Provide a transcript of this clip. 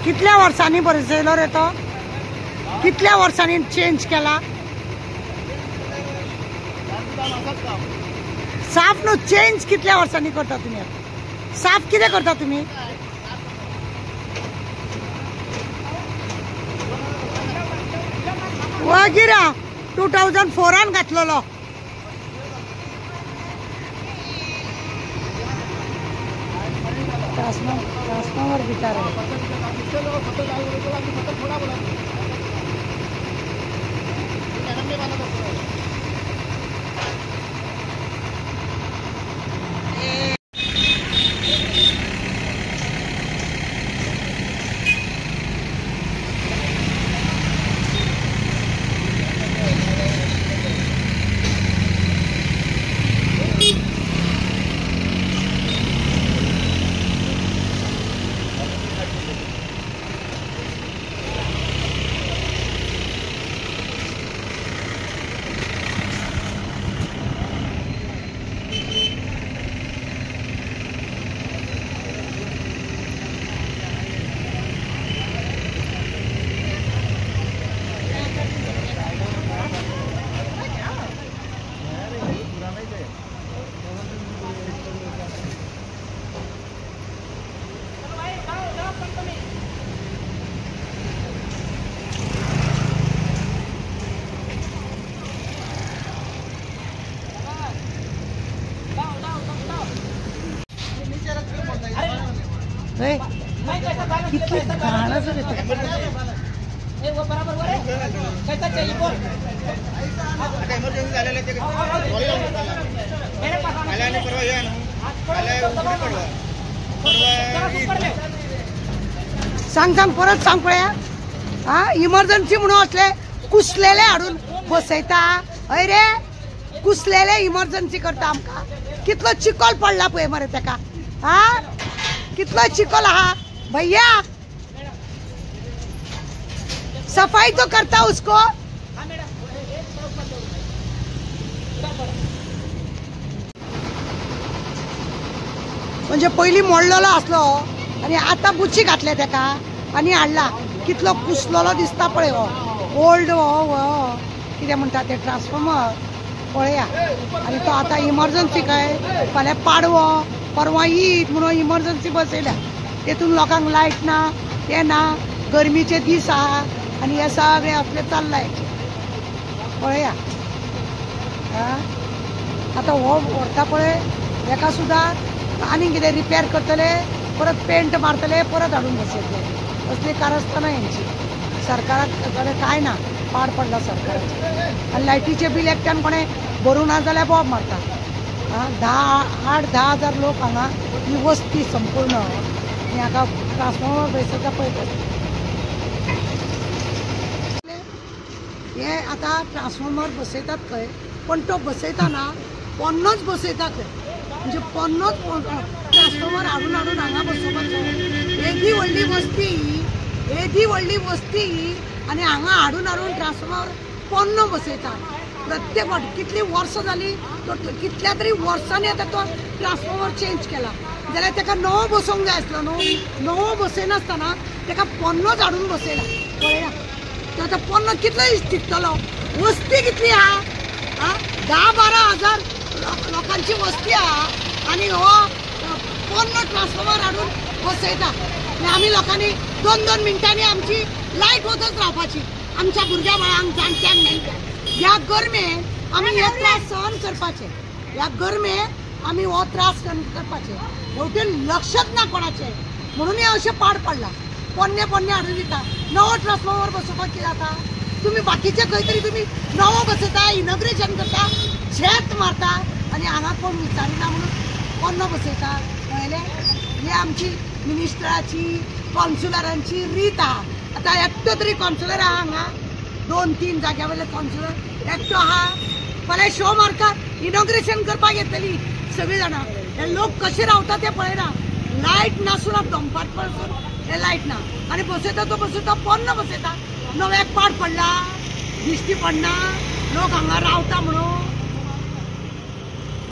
कितल्या वर्षांनी बसयलो रे तो? कितल्या वर्षांनी चेंज केला? साफ नो चेंज कितल्या वर्षांनी करता तुम्ही? साफ किती करता तुम्ही? वगिरा 2004 घातलेलो. ट्रान्सफॉर्मर गिटार किती गाणं जर सांग सांग परत सांग पळया. हा इमर्जन्सी म्हणून असले कुसलेले हाडून बसयता. हय रे कुसलेले इमर्जन्सी करता आमका. कितलो चिकोल पडला पळय मरे तेका. हा कितलो चिकोल हा भैया. सफाई तो करता उसको. म्हणजे पहिली मोडलेलो असलो आणि आता बुची घातले तेका आणि हाडला. कितलो कुसलेलो दिसता पळय हो ओल्ड हो कितें म्हणटा ते ट्रान्सफॉर्मर पळया. आणि तो आता इमर्जन्सी काय फाल्यां पाडवो परवा ईद म्हणून इमर्जन्सी बसयल्या. तेतून लोकांक लायट ना ते ना गरमीचे दीस आहा आणि हे सगळे असले चाललाय पळया. आता हो व्हरता पळय हेका सुद्धा आनी कितें रिपेर करतले परत पेंट मारतले परत हाडून बसयतले. असली कारस्थाना यांची. सरकाराकडे काय ना पाड पडला सरकाराचे. आणि लायटीचे बिल एकट्यान कोणे भरूं ना जाल्यार बॉब मारता. 8-10 हजार लोक हांगा ही वस्ती संपूर्ण आणि हाका ट्रान्सफॉर्मर बसयता पळय. हे आता ट्रान्सफॉर्मर बसयतात खंय पण तो बसयताना पोन्नोच बसयता खंय. म्हणजे पोन्नोच ट्रान्सफॉर्मर हाडून हांगा बसोवपाचो. एदी व्हडली वस्ती आणि हांगा हाडून ट्रान्सफॉर्मर पोन्नो बसयता. प्रत्येक फावटी कितली वर्सां जाली तो कितल्या तरी वर्सांनी आता तो ट्रान्सफॉर्मर चेंज केला. जाल्यार तेका नवो बसोवंक जाय आसलो न्हू. नवो बसयनासतना तेका पोन्नोच हाडून बसयला पळया. तो आतां पोन्नो कितलो टिकतलो. वस्ती कितली आहा. 10-12 हजार लोकांची वस्ती आहा आणि हो पोन्नो ट्रान्सफॉर्मर हाडून बसयता आनी आमी लोकांनी 2-2 मिनटांनी आमची लायट वचत रावपाची आमच्या भुरग्या बाळांक जाणट्यांक नेणट्यांक ह्या गरमेन आमी हे त्रास सहन करपाचे ह्या गरमेन आमी हो त्रास सहन करपाचे शेवटी लक्षच ना कोणाचे म्हणून हे अशें पाड पडला पोन्ने हाडून दिता नवो ट्रान्सफॉर्मर बसोवपाक कितें जाता तुम्ही बाकीचे खंय तरी तुम्ही नवो बसयता इनॉग्रेशन करता शेत मारता आनी हांगा कोण विचारिना म्हणून पोन्नो बसयता कळ्ळें ही आमची मिनिस्टराची कॉन्सुलरांची रीत आहा आतां एकटो तरी कॉन्सुलर आहा हांगा 2-3 जाग्या वयले कॉन्सुलर एकटो आहा फाल्यां शो मारतात इनॉग्रेशन करपाक येतली सगळीं जाणां हे लोक कशे रावता ते पळयना लायट नासून दंपार पडसून हे लायट ना आनी बसयता तो बसयता पोन्नो बसयता नव्याक पाड पडला दिश्टी पडना लोक हांगा रावता म्हणून